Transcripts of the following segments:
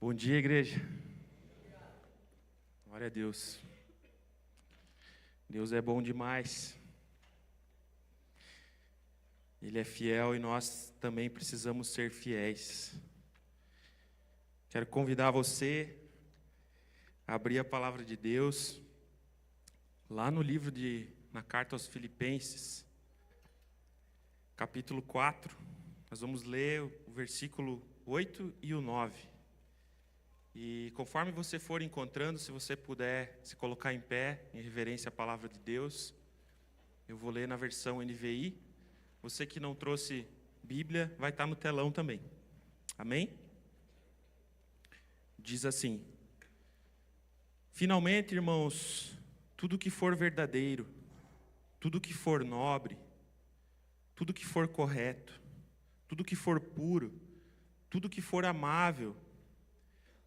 Bom dia, igreja. Glória a Deus. Deus é bom demais. Ele é fiel e nós também precisamos ser fiéis. Quero convidar você a abrir a palavra de Deus lá no livro na carta aos Filipenses, capítulo 4. Nós vamos ler o versículo 8 e o 9. E conforme você for encontrando, se você puder se colocar em pé, em reverência à palavra de Deus, eu vou ler na versão NVI. Você que não trouxe Bíblia, vai estar no telão também. Amém? Diz assim: Finalmente, irmãos, tudo que for verdadeiro, tudo que for nobre, tudo que for correto, tudo que for puro, tudo que for amável,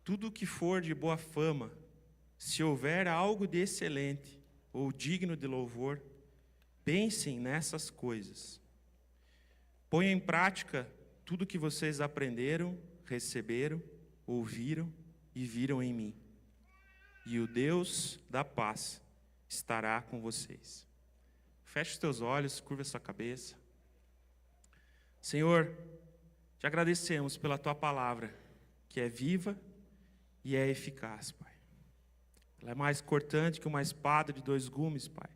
tudo que for de boa fama, se houver algo de excelente ou digno de louvor, pensem nessas coisas. Ponham em prática tudo que vocês aprenderam, receberam, ouviram e viram em mim. E o Deus da paz estará com vocês. Feche os teus olhos, curva a sua cabeça. Senhor, te agradecemos pela tua palavra, que é viva e é eficaz, Pai. Ela é mais cortante que uma espada de 2 gumes, Pai.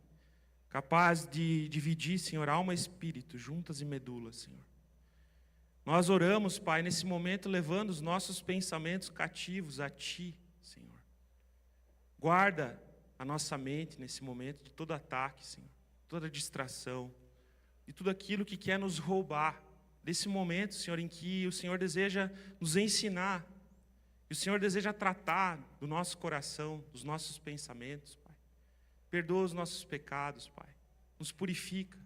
Capaz de dividir, Senhor, alma e espírito, juntas e medulas, Senhor. Nós oramos, Pai, nesse momento, levando os nossos pensamentos cativos a Ti, Senhor. Guarda a nossa mente nesse momento de todo ataque, Senhor. Toda distração, de tudo aquilo que quer nos roubar. Desse momento, Senhor, em que o Senhor deseja nos ensinar, e o Senhor deseja tratar do nosso coração, dos nossos pensamentos, Pai. Perdoa os nossos pecados, Pai. Nos purifica,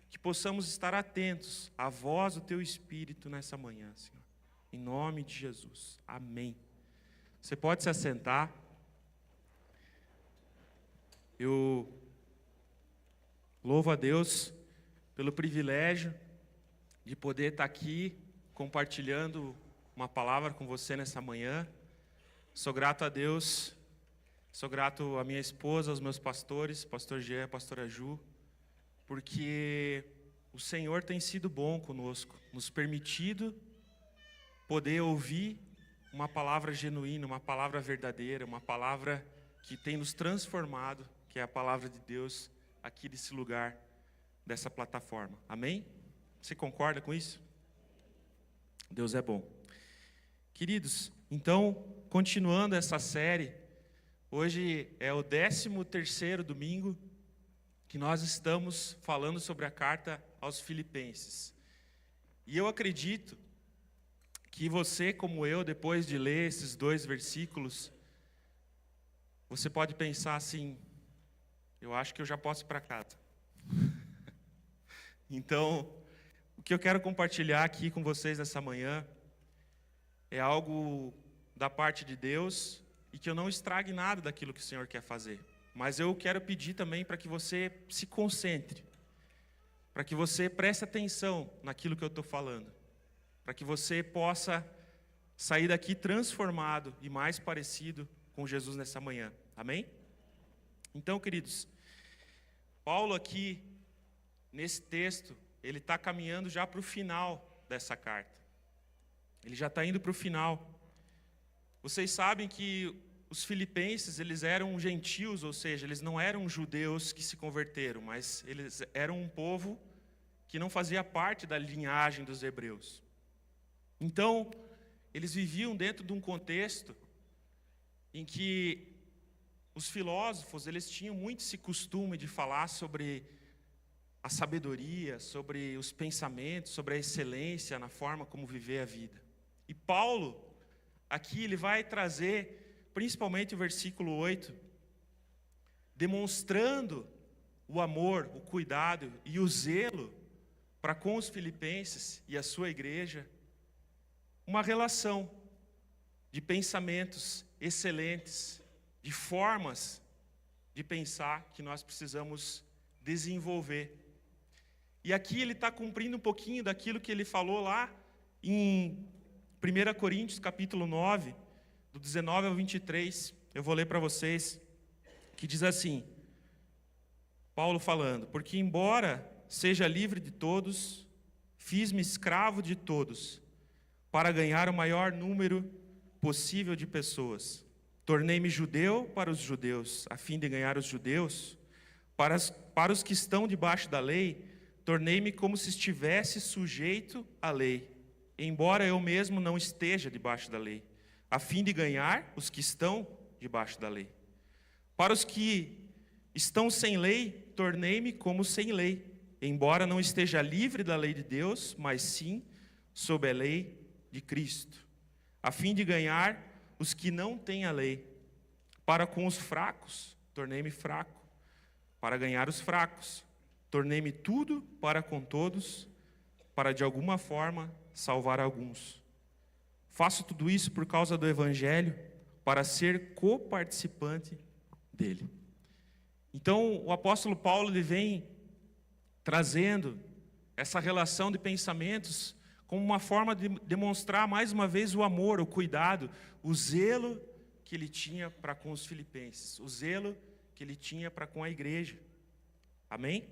que possamos estar atentos à voz do Teu Espírito nessa manhã, Senhor. Em nome de Jesus. Amém. Você pode se assentar. Eu louvo a Deus pelo privilégio de poder estar aqui compartilhando uma palavra com você nessa manhã. Sou grato a Deus, sou grato à minha esposa, aos meus pastores, pastor Jean, pastora Ju, porque o Senhor tem sido bom conosco, nos permitido poder ouvir uma palavra genuína, uma palavra verdadeira, uma palavra que tem nos transformado, que é a palavra de Deus aqui desse lugar, dessa plataforma. Amém? Você concorda com isso? Deus é bom. Queridos, então, continuando essa série, hoje é o 13º domingo que nós estamos falando sobre a carta aos Filipenses. E eu acredito que você, como eu, depois de ler esses 2 versículos, você pode pensar assim: eu acho que eu já posso ir para casa. Então, o que eu quero compartilhar aqui com vocês nessa manhã é algo da parte de Deus e que eu não estrague nada daquilo que o Senhor quer fazer. Mas eu quero pedir também para que você se concentre, para que você preste atenção naquilo que eu estou falando, para que você possa sair daqui transformado e mais parecido com Jesus nessa manhã. Amém? Então, queridos, Paulo aqui, nesse texto, ele está caminhando já para o final dessa carta. Ele já está indo para o final. Vocês sabem que os filipenses, eles eram gentios, ou seja, eles não eram judeus que se converteram, mas eles eram um povo que não fazia parte da linhagem dos hebreus. Então, eles viviam dentro de um contexto em que os filósofos, eles tinham muito esse costume de falar sobre a sabedoria, sobre os pensamentos, sobre a excelência na forma como viver a vida. E Paulo, aqui, ele vai trazer, principalmente o versículo 8, demonstrando o amor, o cuidado e o zelo para com os filipenses e a sua igreja, uma relação de pensamentos excelentes, de formas de pensar que nós precisamos desenvolver. E aqui ele está cumprindo um pouquinho daquilo que ele falou lá em 1 Coríntios capítulo 9, do 19 ao 23, eu vou ler para vocês, que diz assim, Paulo falando: porque embora seja livre de todos, fiz-me escravo de todos, para ganhar o maior número possível de pessoas. Tornei-me judeu para os judeus, a fim de ganhar os judeus. Para os que estão debaixo da lei, tornei-me como se estivesse sujeito à lei, embora eu mesmo não esteja debaixo da lei, a fim de ganhar os que estão debaixo da lei. Para os que estão sem lei, tornei-me como sem lei, embora não esteja livre da lei de Deus, mas sim sob a lei de Cristo, a fim de ganhar os que não têm a lei. Para com os fracos, tornei-me fraco, para ganhar os fracos. Tornei-me tudo para com todos, para de alguma forma salvar alguns. Faço tudo isso por causa do Evangelho, para ser coparticipante dele. Então, o apóstolo Paulo ele vem trazendo essa relação de pensamentos como uma forma de demonstrar mais uma vez o amor, o cuidado, o zelo que ele tinha para com os filipenses, o zelo que ele tinha para com a igreja. Amém?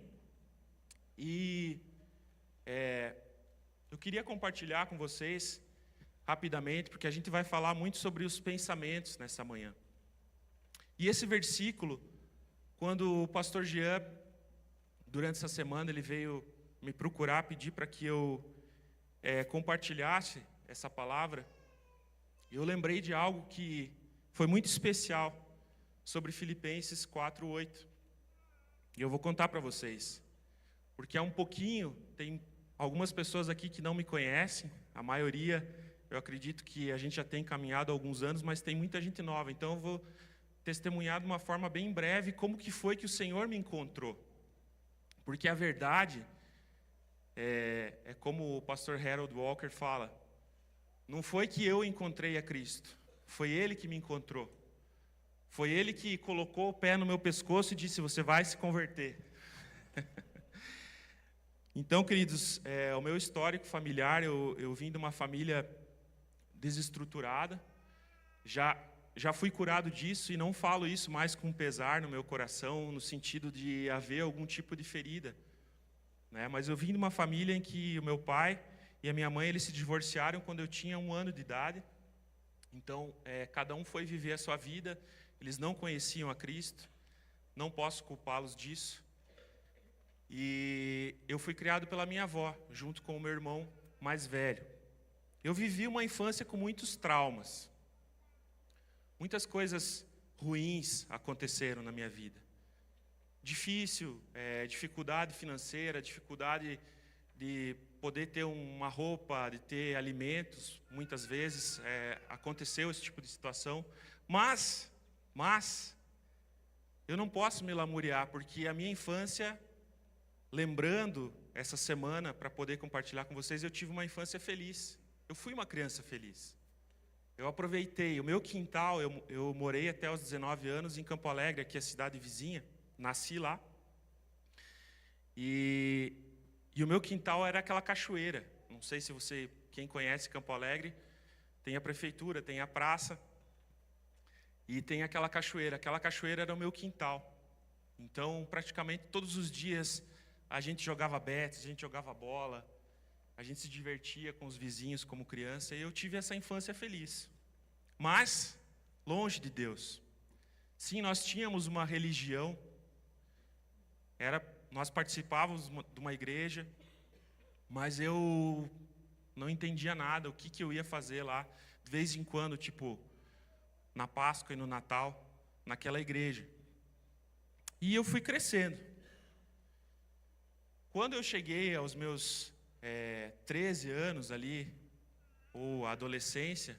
E eu queria compartilhar com vocês rapidamente, porque a gente vai falar muito sobre os pensamentos nessa manhã. E esse versículo, quando o pastor Jean, durante essa semana, ele veio me procurar, pedir para que eu compartilhasse essa palavra, eu lembrei de algo que foi muito especial sobre Filipenses 4:8. E eu vou contar para vocês, porque há um pouquinho, tem algumas pessoas aqui que não me conhecem, a maioria, eu acredito que a gente já tem caminhado há alguns anos, mas tem muita gente nova, então eu vou testemunhar de uma forma bem breve como que foi que o Senhor me encontrou. Porque a verdade é como o pastor Harold Walker fala, não foi que eu encontrei a Cristo, foi Ele que me encontrou. Foi Ele que colocou o pé no meu pescoço e disse, você vai se converter. Então, queridos, o meu histórico familiar, eu vim de uma família desestruturada, já fui curado disso e não falo isso mais com pesar no meu coração, no sentido de haver algum tipo de ferida, né? Mas eu vim de uma família em que o meu pai e a minha mãe eles se divorciaram quando eu tinha 1 ano de idade. Então, cada um foi viver a sua vida, eles não conheciam a Cristo, não posso culpá-los disso. E eu fui criado pela minha avó, junto com o meu irmão mais velho. Eu vivi uma infância com muitos traumas. Muitas coisas ruins aconteceram na minha vida. Difícil, dificuldade financeira, dificuldade de poder ter uma roupa, de ter alimentos, muitas vezes aconteceu esse tipo de situação. Mas, eu não posso me lamuriar, porque a minha infância, lembrando essa semana, para poder compartilhar com vocês, eu tive uma infância feliz. Eu fui uma criança feliz. Eu aproveitei o meu quintal, eu morei até os 19 anos em Campo Alegre, aqui é a cidade vizinha, nasci lá. E o meu quintal era aquela cachoeira. Não sei se quem conhece Campo Alegre, tem a prefeitura, tem a praça, e tem aquela cachoeira. Aquela cachoeira era o meu quintal. Então, praticamente todos os dias, a gente jogava bets, a gente jogava bola, a gente se divertia com os vizinhos como criança, e eu tive essa infância feliz. Mas, longe de Deus. Sim, nós tínhamos uma religião, nós participávamos de uma igreja, mas eu não entendia nada, o que eu ia fazer lá, de vez em quando, tipo, na Páscoa e no Natal, naquela igreja. E eu fui crescendo. Quando eu cheguei aos meus 13 anos ali, ou adolescência,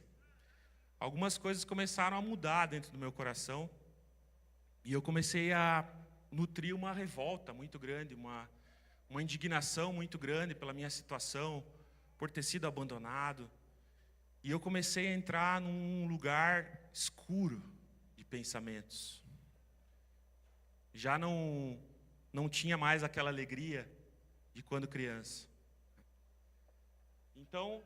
algumas coisas começaram a mudar dentro do meu coração, e eu comecei a nutrir uma revolta muito grande, uma indignação muito grande pela minha situação, por ter sido abandonado. E eu comecei a entrar num lugar escuro de pensamentos. Já não tinha mais aquela alegria de quando criança. Então,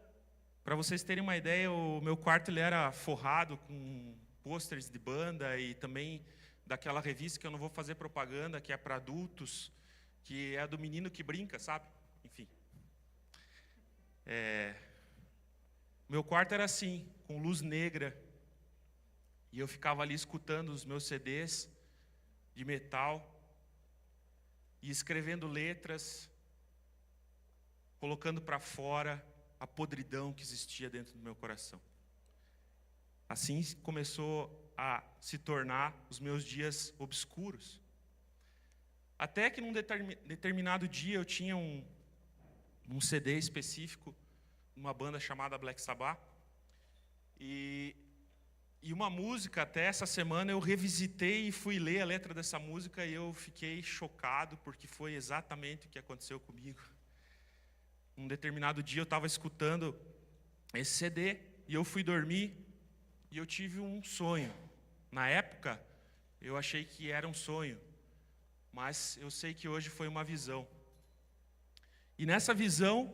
Para vocês terem uma ideia, o meu quarto ele era forrado com pôsteres de banda e também daquela revista que eu não vou fazer propaganda, que é para adultos, que é a do menino que brinca, sabe? Enfim. Meu quarto era assim, com luz negra. E eu ficava ali escutando os meus CDs de metal e escrevendo letras, colocando para fora a podridão que existia dentro do meu coração. Assim começou a se tornar os meus dias obscuros. Até que num determinado dia eu tinha um CD específico, uma banda chamada Black Sabbath, e uma música, até essa semana eu revisitei e fui ler a letra dessa música e eu fiquei chocado, porque foi exatamente o que aconteceu comigo. Um determinado dia eu estava escutando esse CD e eu fui dormir e eu tive um sonho. Na época, eu achei que era um sonho, mas eu sei que hoje foi uma visão. E nessa visão,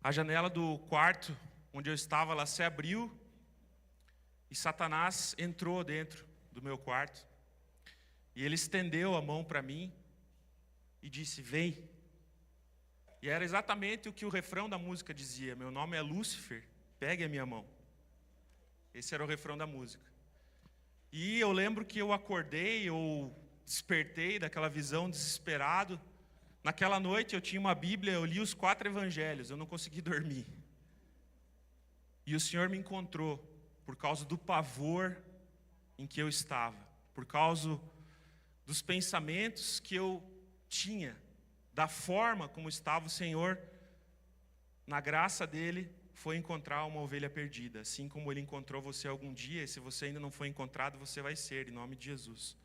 a janela do quarto onde eu estava, ela se abriu e Satanás entrou dentro do meu quarto. E ele estendeu a mão para mim e disse: vem. E era exatamente o que o refrão da música dizia: meu nome é Lúcifer, pegue a minha mão. Esse era o refrão da música. E eu lembro que eu acordei, eu despertei daquela visão desesperado. Naquela noite eu tinha uma Bíblia, eu li os 4 evangelhos, eu não consegui dormir. E o Senhor me encontrou por causa do pavor em que eu estava, por causa dos pensamentos que eu tinha, da forma como estava o Senhor, na graça dele, foi encontrar uma ovelha perdida, assim como ele encontrou você algum dia, e se você ainda não foi encontrado, você vai ser, em nome de Jesus.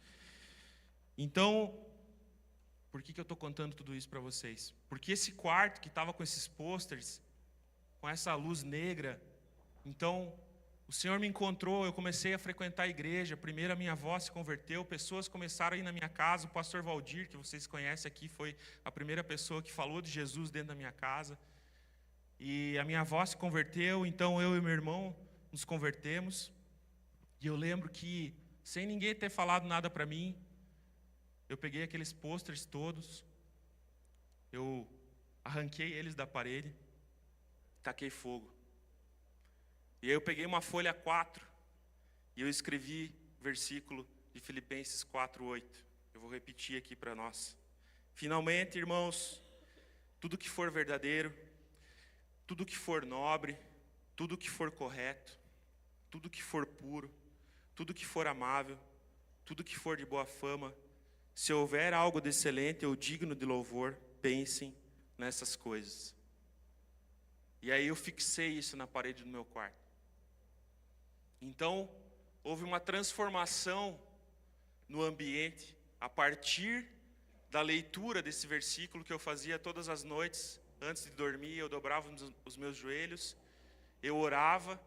Então, por que eu estou contando tudo isso para vocês? Porque esse quarto que estava com esses pôsteres, com essa luz negra, então o Senhor me encontrou, eu comecei a frequentar a igreja. Primeiro a minha avó se converteu, pessoas começaram a ir na minha casa. O pastor Valdir, que vocês conhecem aqui, foi a primeira pessoa que falou de Jesus dentro da minha casa. E a minha avó se converteu, então eu e meu irmão nos convertemos. E eu lembro que, sem ninguém ter falado nada para mim, eu peguei aqueles pôsteres todos, eu arranquei eles da parede, taquei fogo. E aí eu peguei uma folha 4 e eu escrevi versículo de Filipenses 4:8. Eu vou repetir aqui para nós. Finalmente, irmãos, tudo que for verdadeiro, tudo que for nobre, tudo que for correto, tudo que for puro, tudo que for amável, tudo que for de boa fama, se houver algo de excelente ou digno de louvor, pensem nessas coisas. E aí eu fixei isso na parede do meu quarto. Então, houve uma transformação no ambiente a partir da leitura desse versículo que eu fazia todas as noites. Antes de dormir, eu dobrava os meus joelhos, eu orava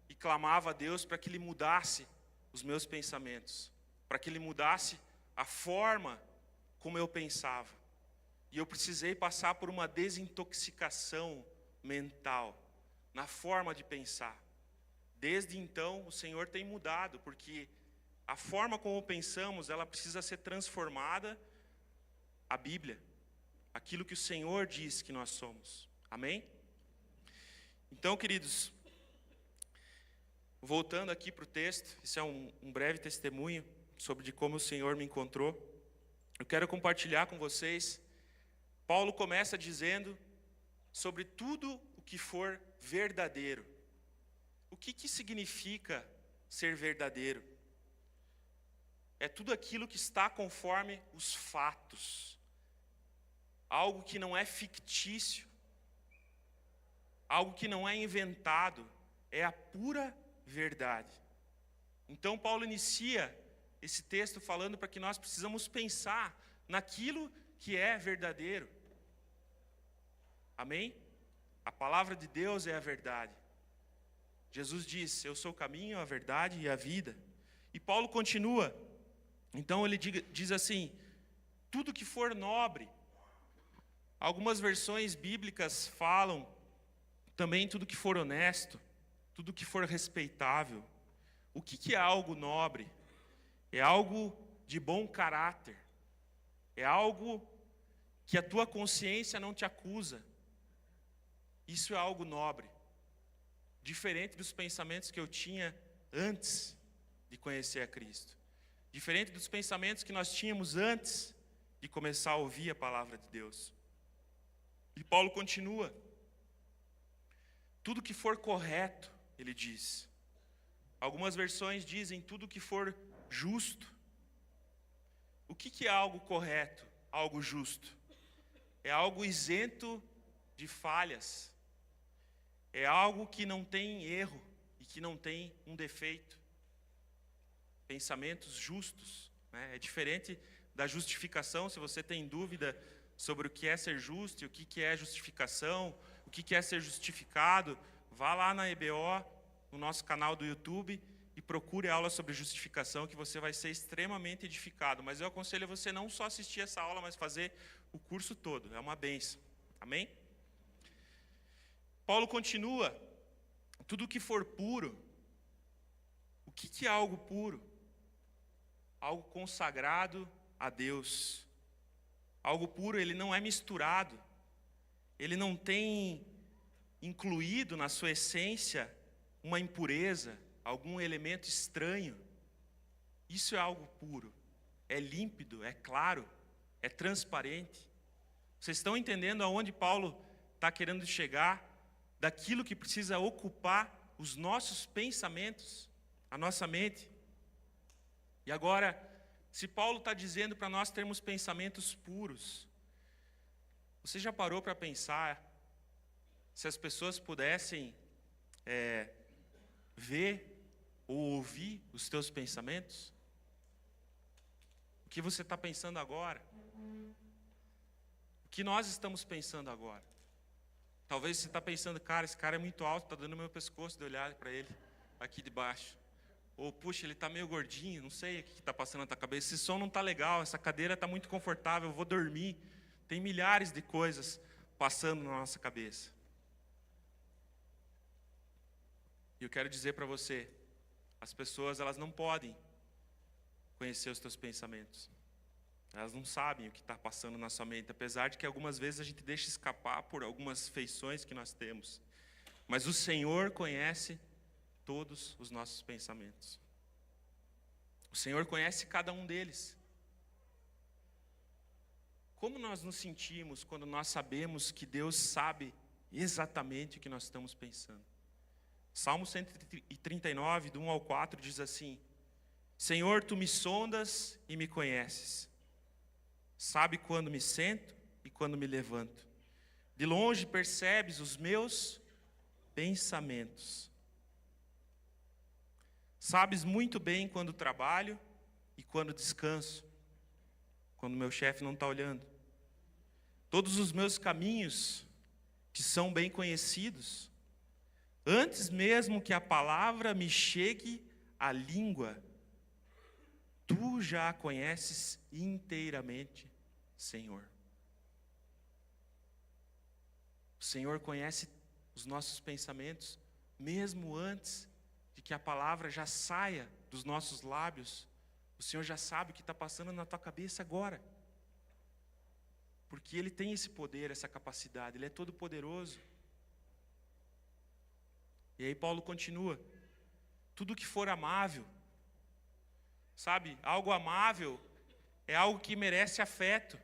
e clamava a Deus para que Ele mudasse os meus pensamentos, para que Ele mudasse a forma como eu pensava. E eu precisei passar por uma desintoxicação mental, na forma de pensar. Desde então, o Senhor tem mudado, porque a forma como pensamos, ela precisa ser transformada à Bíblia, aquilo que o Senhor diz que nós somos. Amém? Então, queridos, voltando aqui para o texto, isso é um breve testemunho sobre de como o Senhor me encontrou. Eu quero compartilhar com vocês. Paulo começa dizendo sobre tudo o que for verdadeiro. O que significa ser verdadeiro? É tudo aquilo que está conforme os fatos. Algo que não é fictício. Algo que não é inventado. É a pura verdade. Então Paulo inicia esse texto falando para que nós precisamos pensar naquilo que é verdadeiro. Amém? A palavra de Deus é a verdade. Jesus diz: eu sou o caminho, a verdade e a vida. E Paulo continua. Então ele diz assim: tudo que for nobre. Algumas versões bíblicas falam Também tudo que for honesto, tudo que for respeitável. O que é algo nobre? É algo de bom caráter. É algo que a tua consciência não te acusa. Isso é algo nobre. Diferente dos pensamentos que eu tinha antes de conhecer a Cristo. Diferente dos pensamentos que nós tínhamos antes de começar a ouvir a palavra de Deus. E Paulo continua. Tudo que for correto, ele diz. Algumas versões dizem tudo que for justo. O que é algo correto, algo justo? É algo isento de falhas. É algo que não tem erro e que não tem um defeito. Pensamentos justos, né? É diferente da justificação. Se você tem dúvida sobre o que é ser justo e o que é justificação, o que é ser justificado, vá lá na EBO, no nosso canal do YouTube, e procure aula sobre justificação, que você vai ser extremamente edificado. Mas eu aconselho você não só assistir essa aula, mas fazer o curso todo. É uma bênção. Amém? Paulo continua. Tudo que for puro. O que é algo puro? Algo consagrado a Deus. Algo puro, ele não é misturado. Ele não tem incluído na sua essência uma impureza, algum elemento estranho. Isso é algo puro. É límpido, é claro, é transparente. Vocês estão entendendo aonde Paulo está querendo chegar? Daquilo que precisa ocupar os nossos pensamentos, a nossa mente. E agora, se Paulo está dizendo para nós termos pensamentos puros, você já parou para pensar se as pessoas pudessem ver ou ouvir os teus pensamentos? O que você está pensando agora? O que nós estamos pensando agora? Talvez você está pensando, cara, esse cara é muito alto, está dando no meu pescoço de olhar para ele, aqui de baixo. Ou, puxa, ele está meio gordinho, não sei o que está passando na tua cabeça. Esse som não está legal, essa cadeira está muito confortável, eu vou dormir. Tem milhares de coisas passando na nossa cabeça. E eu quero dizer para você, as pessoas, elas não podem conhecer os teus pensamentos. Elas não sabem o que está passando na sua mente, apesar de que algumas vezes a gente deixa escapar por algumas feições que nós temos. Mas o Senhor conhece todos os nossos pensamentos. O Senhor conhece cada um deles. Como nós nos sentimos quando nós sabemos que Deus sabe exatamente o que nós estamos pensando? Salmo 139, do 1 ao 4, diz assim: Senhor, Tu me sondas e me conheces. Sabe quando me sento e quando me levanto. De longe percebes os meus pensamentos. Sabes muito bem quando trabalho e quando descanso, quando meu chefe não está olhando. Todos os meus caminhos te são bem conhecidos. Antes mesmo que a palavra me chegue à língua, Tu já a conheces inteiramente, Senhor. O Senhor conhece os nossos pensamentos, mesmo antes de que a palavra já saia dos nossos lábios. O Senhor já sabe o que está passando na tua cabeça agora. Porque Ele tem esse poder, essa capacidade, Ele é todo poderoso. E aí Paulo continua. Tudo que for amável, sabe, algo amável é algo que merece afeto.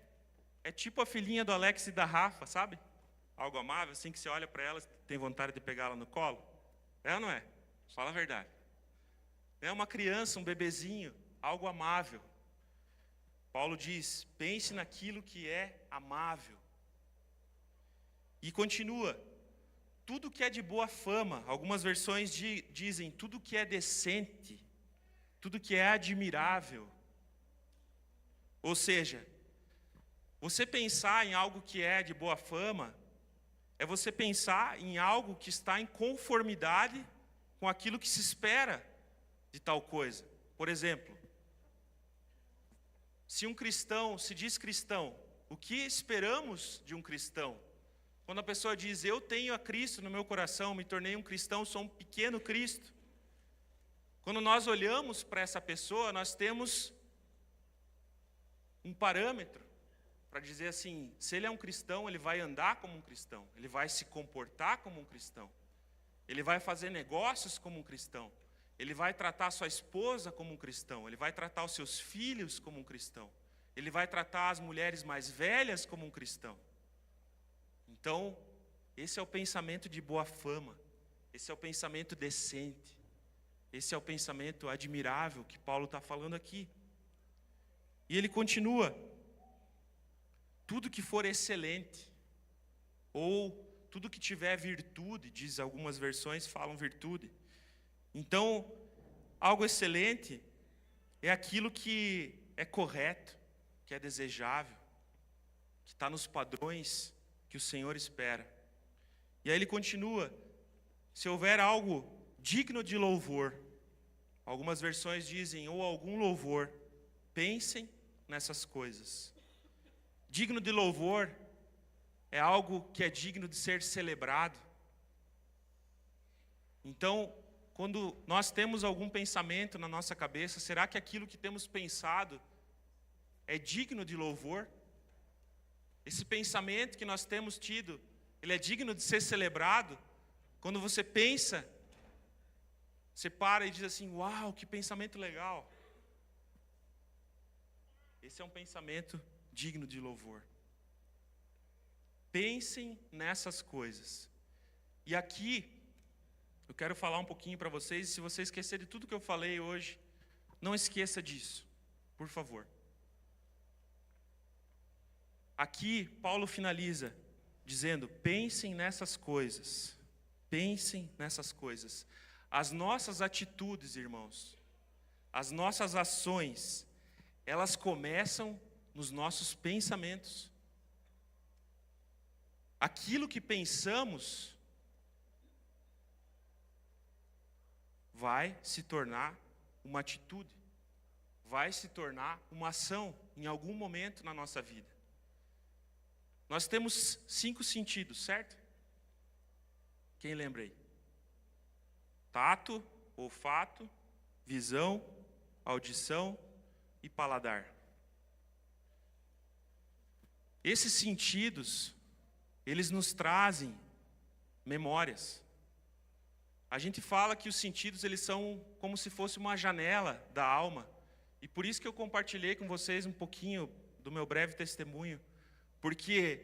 É tipo a filhinha do Alex e da Rafa, sabe? Algo amável, assim que você olha para ela, tem vontade de pegá-la no colo. É ou não é? Fala a verdade. É uma criança, um bebezinho, algo amável. Paulo diz, pense naquilo que é amável. E continua, tudo que é de boa fama, algumas versões dizem, tudo que é decente, tudo que é admirável. Ou seja, você pensar em algo que é de boa fama, é você pensar em algo que está em conformidade com aquilo que se espera de tal coisa. Por exemplo, se um cristão se diz cristão, o que esperamos de um cristão? Quando a pessoa diz, eu tenho a Cristo no meu coração, me tornei um cristão, sou um pequeno Cristo. Quando nós olhamos para essa pessoa, nós temos um parâmetro para dizer assim, se ele é um cristão, ele vai andar como um cristão, ele vai se comportar como um cristão, ele vai fazer negócios como um cristão, ele vai tratar a sua esposa como um cristão, ele vai tratar os seus filhos como um cristão, ele vai tratar as mulheres mais velhas como um cristão. Então, esse é o pensamento de boa fama, esse é o pensamento decente, esse é o pensamento admirável que Paulo está falando aqui. E ele continua, tudo que for excelente, ou tudo que tiver virtude, diz algumas versões, falam virtude. Então, algo excelente é aquilo que é correto, que é desejável, que está nos padrões que o Senhor espera. E aí ele continua, se houver algo digno de louvor, algumas versões dizem, ou algum louvor, pensem nessas coisas. Digno de louvor é algo que é digno de ser celebrado. Então, quando nós temos algum pensamento na nossa cabeça, será que aquilo que temos pensado é digno de louvor? Esse pensamento que nós temos tido, ele é digno de ser celebrado? Quando você pensa, você para e diz assim, uau, que pensamento legal. Esse é um pensamento digno de louvor. Pensem nessas coisas. E aqui, eu quero falar um pouquinho para vocês, e se você esquecer de tudo que eu falei hoje, não esqueça disso, por favor. Aqui, Paulo finaliza dizendo, pensem nessas coisas. Pensem nessas coisas. As nossas atitudes, irmãos, as nossas ações, elas começam nos nossos pensamentos. Aquilo que pensamos vai se tornar uma atitude, vai se tornar uma ação em algum momento na nossa vida. Nós temos 5 sentidos, certo? Quem lembra aí? Tato, olfato, visão, audição e paladar. Esses sentidos, eles nos trazem memórias. A gente fala que os sentidos, eles são como se fosse uma janela da alma. E por isso que eu compartilhei com vocês um pouquinho do meu breve testemunho. Porque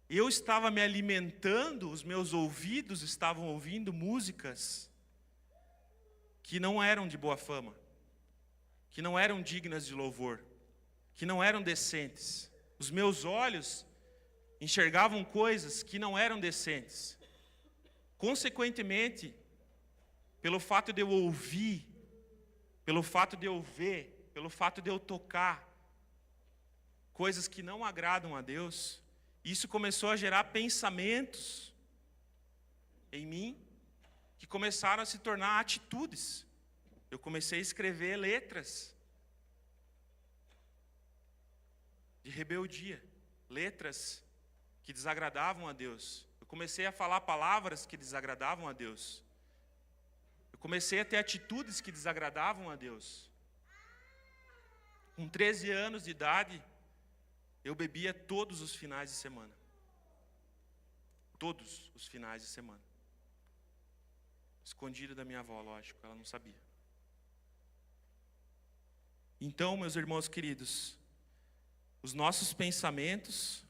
eu estava me alimentando, os meus ouvidos estavam ouvindo músicas que não eram de boa fama, que não eram dignas de louvor, que não eram decentes. Os meus olhos enxergavam coisas que não eram decentes. Consequentemente, pelo fato de eu ouvir, pelo fato de eu ver, pelo fato de eu tocar coisas que não agradam a Deus, isso começou a gerar pensamentos em mim que começaram a se tornar atitudes. Eu comecei a escrever letras de rebeldia, letras que desagradavam a Deus. Eu comecei a falar palavras que desagradavam a Deus. Eu comecei a ter atitudes que desagradavam a Deus. Com 13 anos de idade, eu bebia todos os finais de semana. Todos os finais de semana. Escondido da minha avó, lógico, ela não sabia. Então, meus irmãos queridos, os nossos pensamentos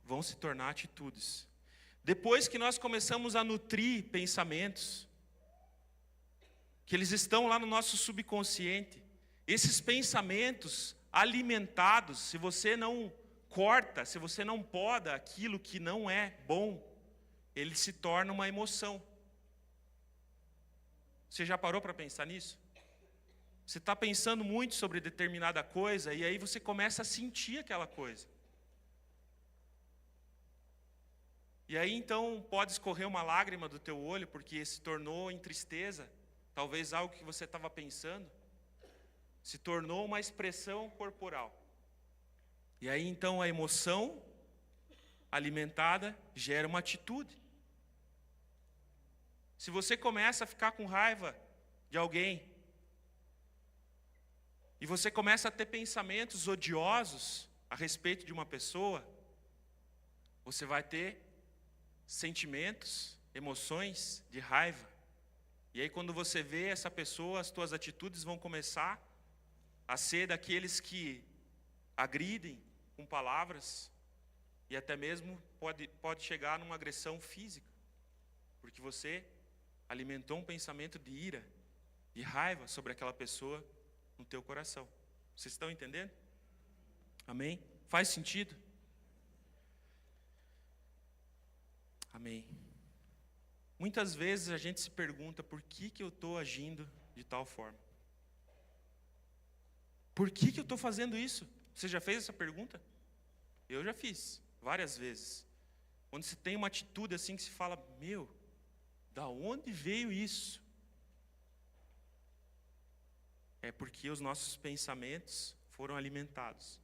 vão se tornar atitudes. Depois que nós começamos a nutrir pensamentos, que eles estão lá no nosso subconsciente, esses pensamentos alimentados, se você não corta, se você não poda aquilo que não é bom, ele se torna uma emoção. Você já parou para pensar nisso? Você está pensando muito sobre determinada coisa e aí você começa a sentir aquela coisa. E aí então pode escorrer uma lágrima do teu olho porque se tornou em tristeza, talvez algo que você estava pensando, se tornou uma expressão corporal. E aí então a emoção alimentada gera uma atitude. Se você começa a ficar com raiva de alguém, e você começa a ter pensamentos odiosos a respeito de uma pessoa, você vai ter sentimentos, emoções de raiva. E aí quando você vê essa pessoa, as tuas atitudes vão começar a ser daqueles que agridem com palavras, e até mesmo pode chegar numa agressão física, porque você alimentou um pensamento de ira, de raiva sobre aquela pessoa no teu coração. Vocês estão entendendo? Amém? Faz sentido? Amém. Muitas vezes a gente se pergunta por que eu estou agindo de tal forma. Por que eu estou fazendo isso? Você já fez essa pergunta? Eu já fiz, várias vezes. Quando se tem uma atitude assim que se fala, meu, da onde veio isso? É porque os nossos pensamentos foram alimentados,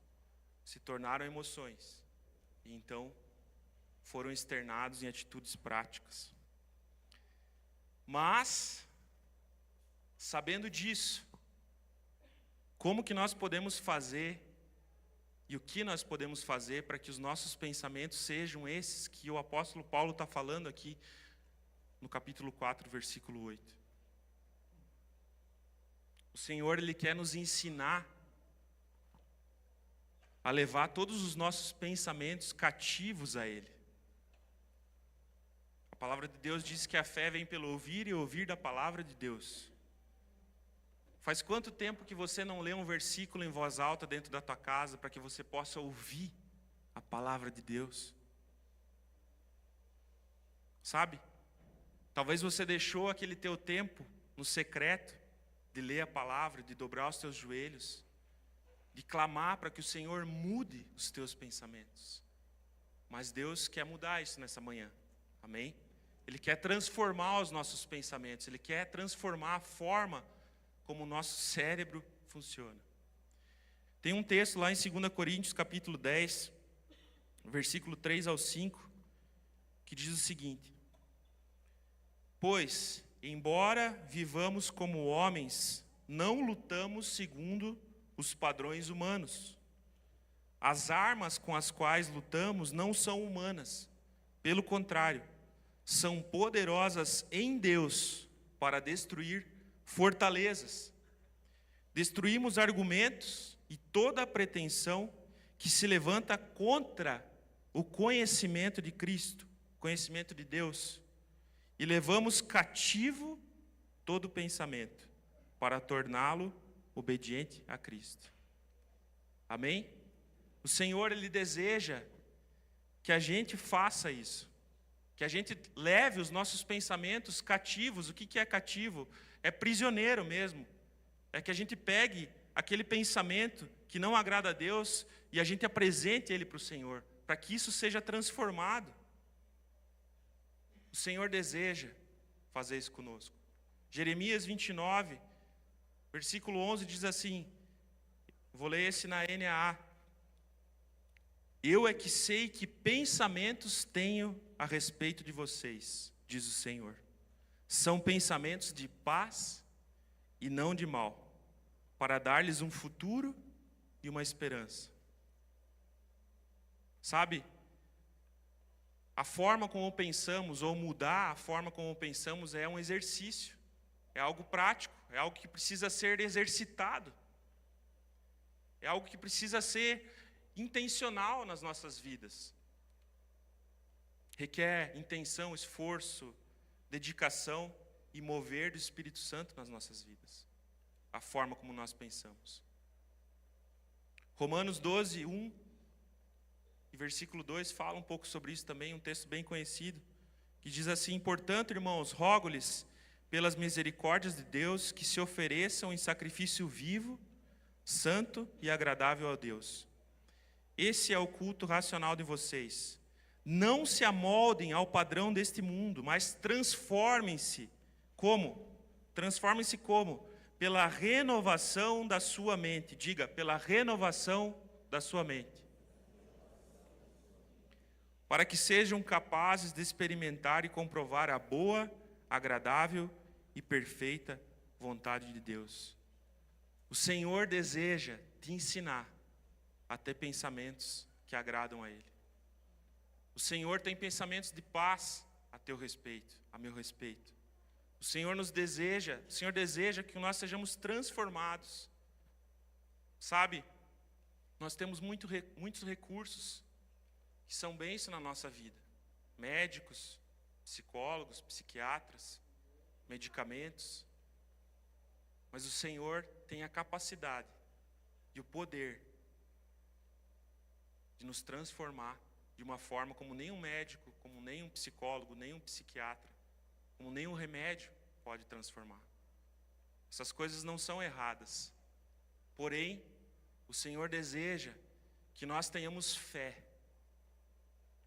se tornaram emoções, e então foram externados em atitudes práticas. Mas, sabendo disso, como que nós podemos fazer e o que nós podemos fazer para que os nossos pensamentos sejam esses que o apóstolo Paulo está falando aqui no capítulo 4, versículo 8. O Senhor, Ele quer nos ensinar a levar todos os nossos pensamentos cativos a Ele. A palavra de Deus diz que a fé vem pelo ouvir e ouvir da palavra de Deus. Faz quanto tempo que você não lê um versículo em voz alta dentro da tua casa para que você possa ouvir a palavra de Deus? Sabe? Talvez você deixou aquele teu tempo no secreto de ler a palavra, de dobrar os teus joelhos, de clamar para que o Senhor mude os teus pensamentos. Mas Deus quer mudar isso nessa manhã. Amém? Ele quer transformar os nossos pensamentos, Ele quer transformar a forma como o nosso cérebro funciona. Tem um texto lá em 2 Coríntios, capítulo 10, versículo 3 ao 5, que diz o seguinte: Pois, embora vivamos como homens, não lutamos segundo os padrões humanos. As armas com as quais lutamos não são humanas. Pelo contrário, são poderosas em Deus para destruir fortalezas. Destruímos argumentos e toda a pretensão que se levanta contra o conhecimento de Cristo, conhecimento de Deus. E levamos cativo todo pensamento para torná-lo obediente a Cristo. Amém? O Senhor, Ele deseja que a gente faça isso. Que a gente leve os nossos pensamentos cativos. O que é cativo? É prisioneiro mesmo. É que a gente pegue aquele pensamento que não agrada a Deus e a gente apresente ele para o Senhor, para que isso seja transformado. O Senhor deseja fazer isso conosco. Jeremias 29, versículo 11 diz assim, vou ler esse na NAA. Eu é que sei que pensamentos tenho a respeito de vocês, diz o Senhor. São pensamentos de paz e não de mal, para dar-lhes um futuro e uma esperança. Sabe? A forma como pensamos, ou mudar a forma como pensamos, é um exercício. É algo prático, é algo que precisa ser exercitado. É algo que precisa ser intencional nas nossas vidas. Requer intenção, esforço, dedicação e mover do Espírito Santo nas nossas vidas. A forma como nós pensamos. Romanos 12, 1 e versículo 2 fala um pouco sobre isso também, um texto bem conhecido, que diz assim: Portanto, irmãos, rogo-lhes, pelas misericórdias de Deus, que se ofereçam em sacrifício vivo, santo e agradável a Deus. Esse é o culto racional de vocês. Não se amoldem ao padrão deste mundo, mas transformem-se. Como? Transformem-se como? Pela renovação da sua mente. Diga, pela renovação da sua mente. para que sejam capazes de experimentar e comprovar a boa, agradável e perfeita vontade de Deus. O Senhor deseja te ensinar a ter pensamentos que agradam a Ele. O Senhor tem pensamentos de paz a teu respeito, a meu respeito. O Senhor deseja que nós sejamos transformados. Sabe, nós temos muitos recursos que são bênçãos na nossa vida. Médicos, psicólogos, psiquiatras, medicamentos. Mas o Senhor tem a capacidade e o poder de nos transformar de uma forma como nenhum médico, como nenhum psicólogo, nenhum psiquiatra, como nenhum remédio pode transformar. Essas coisas não são erradas. Porém, o Senhor deseja que nós tenhamos fé.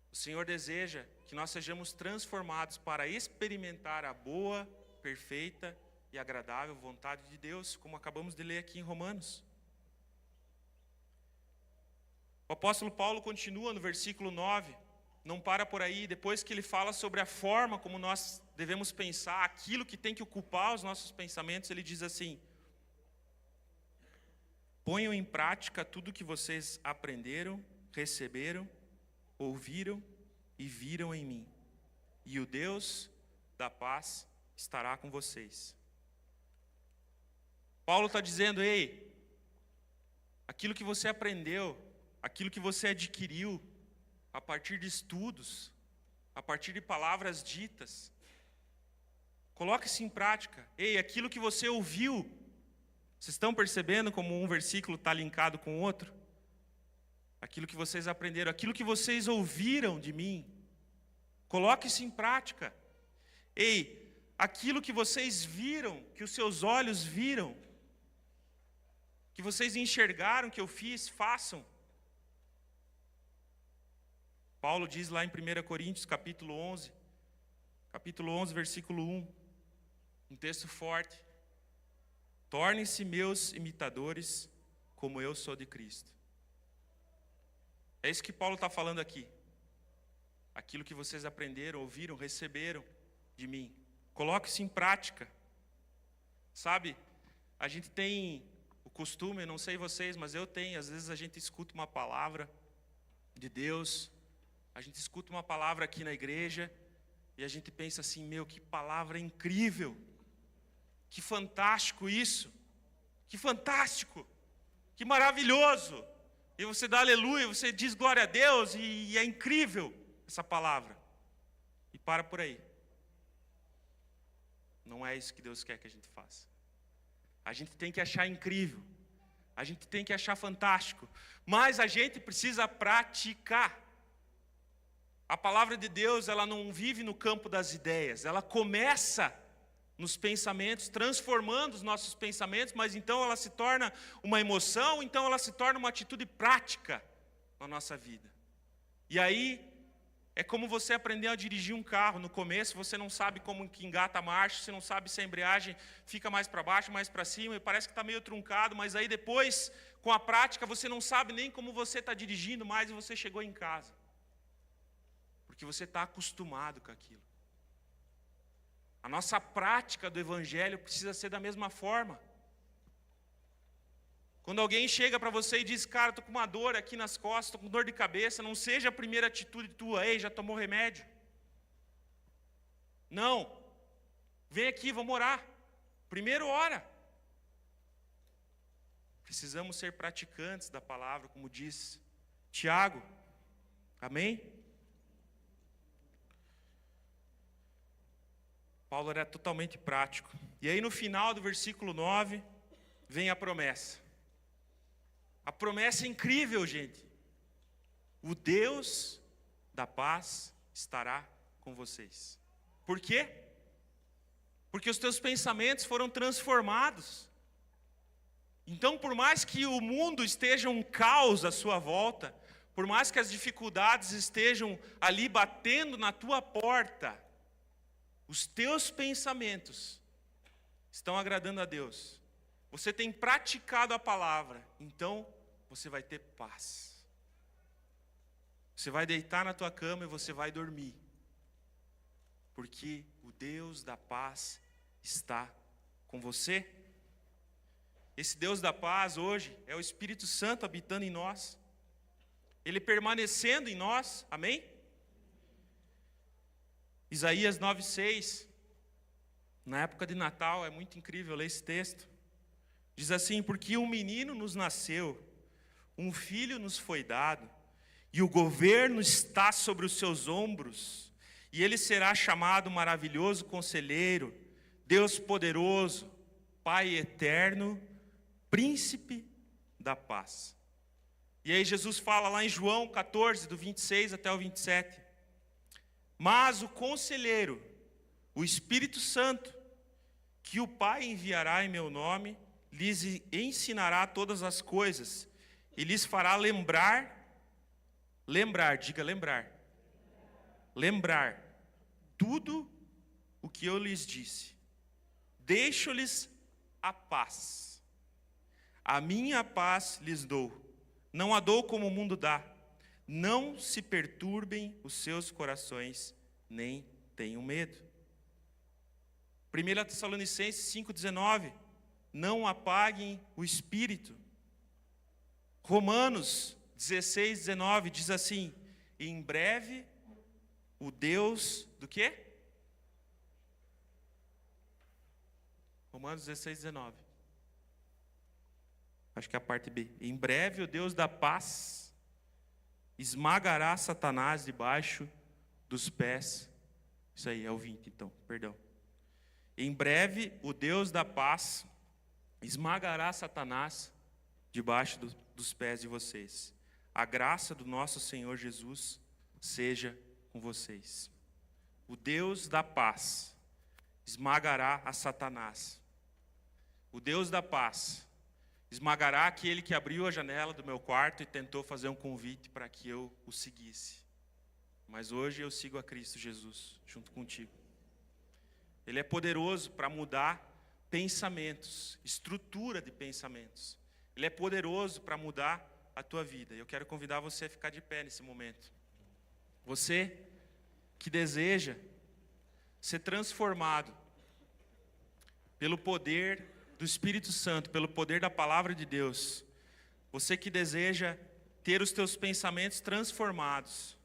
O Senhor deseja que nós sejamos transformados para experimentar a boa, perfeita e agradável vontade de Deus, como acabamos de ler aqui em Romanos. O apóstolo Paulo continua no versículo 9, não para por aí, depois que ele fala sobre a forma como nós devemos pensar, aquilo que tem que ocupar os nossos pensamentos, ele diz assim: ponham em prática tudo que vocês aprenderam, receberam, ouviram e viram em mim, e o Deus da paz estará com vocês. Paulo está dizendo: ei, aquilo que você aprendeu, aquilo que você adquiriu a partir de estudos, a partir de palavras ditas, coloque isso em prática. Ei, aquilo que você ouviu, vocês estão percebendo como um versículo está linkado com o outro? Aquilo que vocês aprenderam, aquilo que vocês ouviram de mim, coloque isso em prática. Ei, aquilo que vocês viram, que os seus olhos viram, que vocês enxergaram que eu fiz, façam. Paulo diz lá em 1 Coríntios, capítulo 11, versículo 1, um texto forte: tornem-se meus imitadores, como eu sou de Cristo. É isso que Paulo está falando aqui. Aquilo que vocês aprenderam, ouviram, receberam de mim, coloque isso em prática. Sabe, a gente tem o costume, não sei vocês, mas eu tenho, às vezes a gente escuta uma palavra de Deus, a gente escuta uma palavra aqui na igreja, e a gente pensa assim: meu, que palavra incrível, que fantástico isso, que fantástico, que maravilhoso. E você dá aleluia, você diz glória a Deus, e é incrível essa palavra. E para por aí. Não é isso que Deus quer que a gente faça. A gente tem que achar incrível, a gente tem que achar fantástico, mas a gente precisa praticar. A palavra de Deus, ela não vive no campo das ideias, ela começa nos pensamentos, transformando os nossos pensamentos, mas então ela se torna uma emoção, então ela se torna uma atitude prática na nossa vida. E aí, é como você aprender a dirigir um carro. No começo, você não sabe como que engata a marcha, você não sabe se a embreagem fica mais para baixo, mais para cima, e parece que está meio truncado, mas aí depois, com a prática, você não sabe nem como você está dirigindo mais, e você chegou em casa. Porque você está acostumado com aquilo. A nossa prática do Evangelho precisa ser da mesma forma. Quando alguém chega para você e diz: cara, estou com uma dor aqui nas costas, estou com dor de cabeça, não seja a primeira atitude tua: ei, já tomou remédio? Não. Vem aqui, vamos orar. Primeiro ora. Precisamos ser praticantes da palavra, como diz Tiago. Amém? Paulo era totalmente prático. E aí no final do versículo 9, vem a promessa. A promessa é incrível, gente. O Deus da paz estará com vocês. Por quê? Porque os teus pensamentos foram transformados. Então, por mais que o mundo esteja um caos à sua volta, por mais que as dificuldades estejam ali batendo na tua porta, os teus pensamentos estão agradando a Deus. Você tem praticado a palavra, então você vai ter paz. Você vai deitar na tua cama e você vai dormir. Porque o Deus da paz está com você. Esse Deus da paz hoje é o Espírito Santo habitando em nós. Ele permanecendo em nós. Amém? Isaías 9:6. Na época de Natal é muito incrível ler esse texto. Diz assim: porque um menino nos nasceu, um filho nos foi dado, e o governo está sobre os seus ombros, e ele será chamado Maravilhoso Conselheiro, Deus Poderoso, Pai Eterno, Príncipe da Paz. E aí Jesus fala lá em João 14, do 26 até o 27. Mas o Conselheiro, o Espírito Santo, que o Pai enviará em meu nome, lhes ensinará todas as coisas, e lhes fará lembrar, diga lembrar tudo o que eu lhes disse. Deixo-lhes a paz. A minha paz lhes dou. Não a dou como o mundo dá. Não se perturbem os seus corações, nem tenham medo. 1 Tessalonicenses 5,19. Não apaguem o espírito. Romanos 16:19 diz assim: em breve o Deus do quê? Romanos 16:19. Acho que é a parte B. Em breve o Deus da paz esmagará Satanás debaixo dos pés. Isso aí é o 20, então, perdão. Em breve o Deus da paz esmagará Satanás debaixo dos pés de vocês. A graça do nosso Senhor Jesus seja com vocês. O Deus da paz esmagará a Satanás. O Deus da paz esmagará aquele que abriu a janela do meu quarto e tentou fazer um convite para que eu o seguisse. Mas hoje eu sigo a Cristo Jesus, junto contigo. Ele é poderoso para mudar pensamentos, estrutura de pensamentos. Ele é poderoso para mudar a tua vida. Eu quero convidar você a ficar de pé nesse momento. Você que deseja ser transformado pelo poder do Espírito Santo, pelo poder da palavra de Deus. Você que deseja ter os teus pensamentos transformados.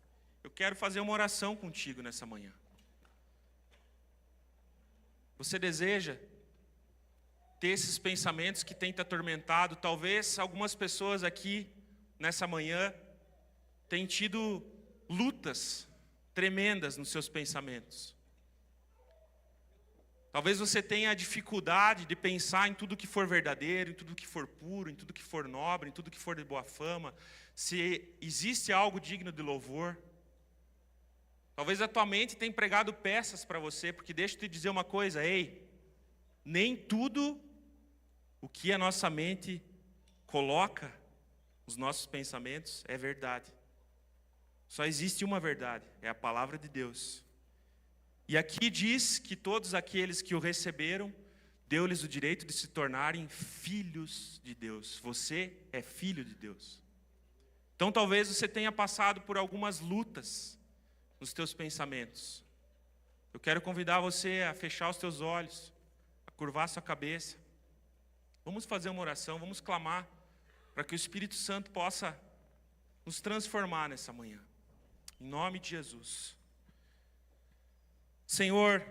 Eu quero fazer uma oração contigo nessa manhã. Você deseja ter esses pensamentos que têm te atormentado? Talvez algumas pessoas aqui, nessa manhã, tenham tido lutas tremendas nos seus pensamentos. Talvez você tenha dificuldade de pensar em tudo que for verdadeiro, em tudo que for puro, em tudo que for nobre, em tudo que for de boa fama, se existe algo digno de louvor. Talvez a tua mente tenha pregado peças para você, porque deixa eu te dizer uma coisa, ei, nem tudo o que a nossa mente coloca, os nossos pensamentos, é verdade. Só existe uma verdade, é a palavra de Deus. E aqui diz que todos aqueles que o receberam, deu-lhes o direito de se tornarem filhos de Deus. Você é filho de Deus. Então talvez você tenha passado por algumas lutas nos teus pensamentos. Eu quero convidar você a fechar os teus olhos, a curvar a sua cabeça. Vamos fazer uma oração, vamos clamar para que o Espírito Santo possa nos transformar nessa manhã. Em nome de Jesus. Senhor,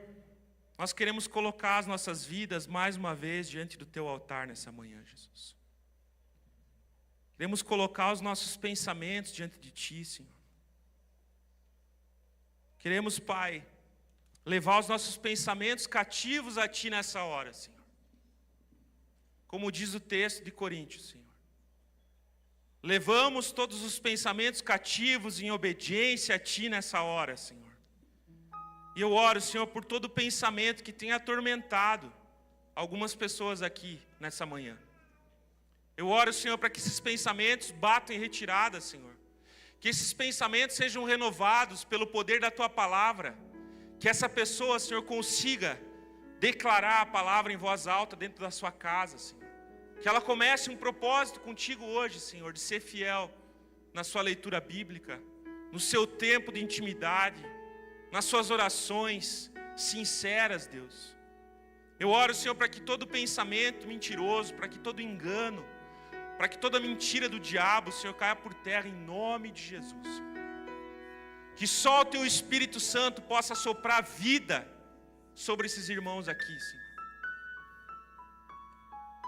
nós queremos colocar as nossas vidas mais uma vez diante do Teu altar nessa manhã, Jesus. Queremos colocar os nossos pensamentos diante de Ti, Senhor. Queremos, Pai, levar os nossos pensamentos cativos a Ti nessa hora, Senhor. Como diz o texto de Coríntios, Senhor. Levamos todos os pensamentos cativos em obediência a Ti nessa hora, Senhor. E eu oro, Senhor, por todo pensamento que tem atormentado algumas pessoas aqui nessa manhã. Eu oro, Senhor, para que esses pensamentos batam em retirada, Senhor. Que esses pensamentos sejam renovados pelo poder da Tua palavra. Que essa pessoa, Senhor, consiga declarar a palavra em voz alta dentro da sua casa, Senhor. Que ela comece um propósito contigo hoje, Senhor, de ser fiel na sua leitura bíblica, no seu tempo de intimidade, nas suas orações sinceras, Deus. Eu oro, Senhor, para que todo pensamento mentiroso, para que todo engano, para que toda mentira do diabo, Senhor, caia por terra em nome de Jesus. Que só o Teu Espírito Santo possa soprar vida sobre esses irmãos aqui, Senhor.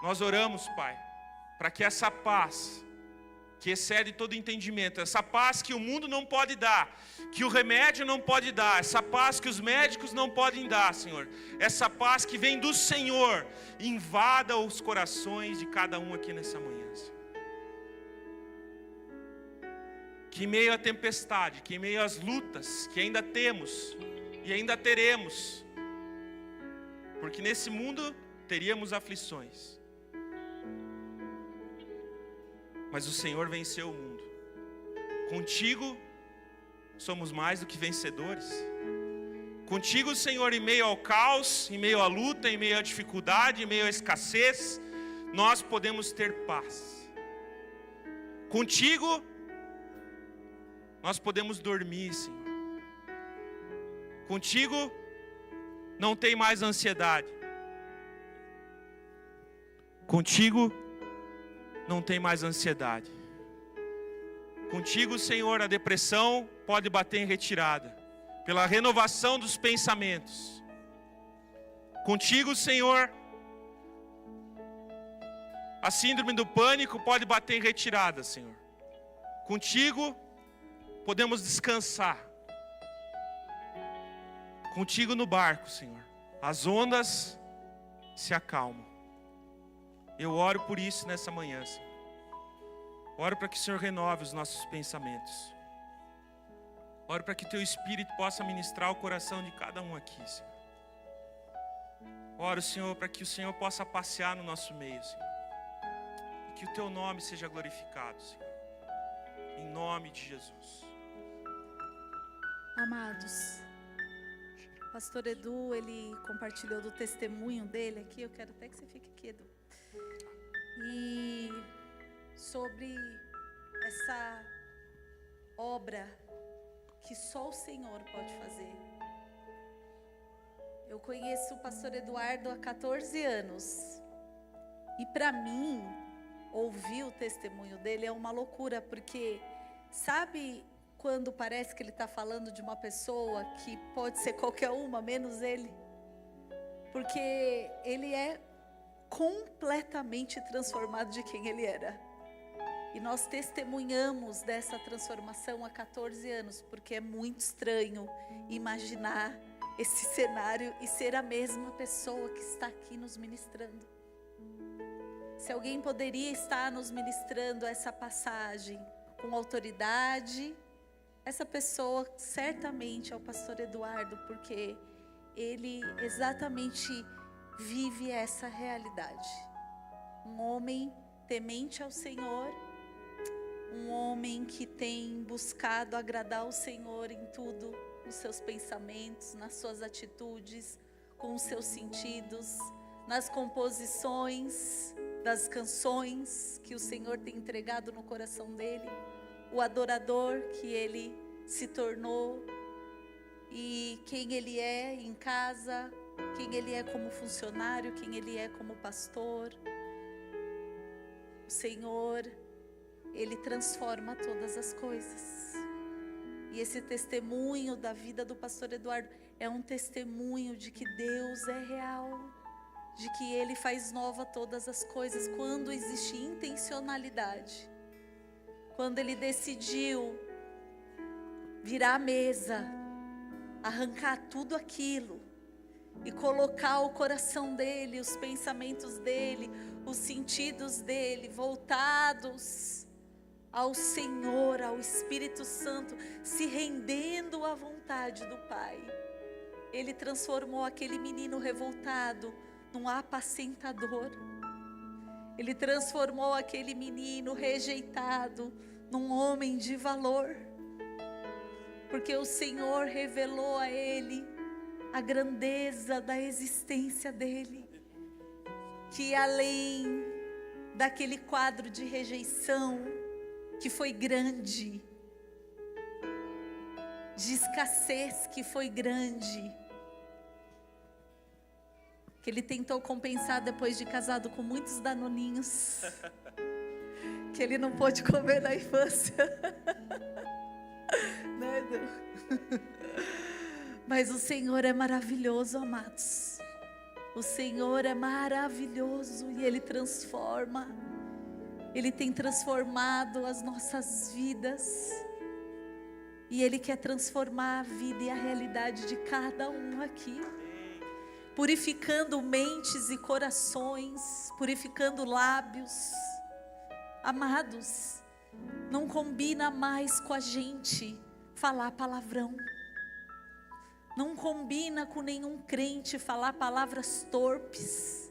Nós oramos, Pai, para que essa paz, que excede todo entendimento, essa paz que o mundo não pode dar, que o remédio não pode dar, essa paz que os médicos não podem dar, Senhor, essa paz que vem do Senhor, invada os corações de cada um aqui nessa manhã, Senhor. Que em meio à tempestade, que em meio às lutas que ainda temos e ainda teremos, porque nesse mundo teríamos aflições, mas o Senhor venceu o mundo. Contigo somos mais do que vencedores. Contigo, Senhor, em meio ao caos, em meio à luta, em meio à dificuldade, em meio à escassez, nós podemos ter paz. Contigo nós podemos dormir, Senhor. Contigo não tem mais ansiedade. Contigo não tem mais ansiedade. Contigo, Senhor, a depressão pode bater em retirada, pela renovação dos pensamentos. Contigo, Senhor, a síndrome do pânico pode bater em retirada, Senhor. Contigo podemos descansar. Contigo no barco, Senhor, as ondas se acalmam. Eu oro por isso nessa manhã, Senhor. Oro para que o Senhor renove os nossos pensamentos. Oro para que o Teu Espírito possa ministrar o coração de cada um aqui, Senhor. Oro, Senhor, para que o Senhor possa passear no nosso meio, Senhor. E que o Teu nome seja glorificado, Senhor. Em nome de Jesus. Amados, Pastor Edu, ele compartilhou do testemunho dele aqui. Eu quero até que você fique aqui, Edu. E sobre essa obra que só o Senhor pode fazer. Eu conheço o pastor Eduardo há 14 anos. E para mim, ouvir o testemunho dele é uma loucura, porque sabe quando parece que ele está falando de uma pessoa que pode ser qualquer uma, menos ele? Porque ele é completamente transformado de quem ele era. E nós testemunhamos dessa transformação há 14 anos, porque é muito estranho imaginar esse cenário e ser a mesma pessoa que está aqui nos ministrando. Se alguém poderia estar nos ministrando essa passagem com autoridade, essa pessoa certamente é o pastor Eduardo, porque ele exatamente vive essa realidade. Um homem temente ao Senhor, um homem que tem buscado agradar o Senhor em tudo, nos seus pensamentos, nas suas atitudes, com os seus sentidos, nas composições das canções que o Senhor tem entregado no coração dele, o adorador que ele se tornou, e quem ele é em casa, quem ele é como funcionário, quem ele é como pastor. O Senhor, ele transforma todas as coisas. E esse testemunho da vida do pastor Eduardo é um testemunho de que Deus é real, de que Ele faz nova todas as coisas quando existe intencionalidade. Quando Ele decidiu virar a mesa, arrancar tudo aquilo e colocar o coração dele, os pensamentos dele, os sentidos dele voltados ao Senhor, ao Espírito Santo, se rendendo à vontade do Pai. Ele transformou aquele menino revoltado num apacentador. Ele transformou aquele menino rejeitado num homem de valor. Porque o Senhor revelou a ele a grandeza da existência dele. Que além daquele quadro de rejeição, que foi grande, de escassez que foi grande, que ele tentou compensar depois de casado com muitos danoninhos, que ele não pôde comer na infância. Né, Deus? Mas o Senhor é maravilhoso, amados. O Senhor é maravilhoso e Ele transforma. Ele tem transformado as nossas vidas. E Ele quer transformar a vida e a realidade de cada um aqui. Purificando mentes e corações, purificando lábios. Amados, não combina mais com a gente falar palavrão. Não combina com nenhum crente falar palavras torpes.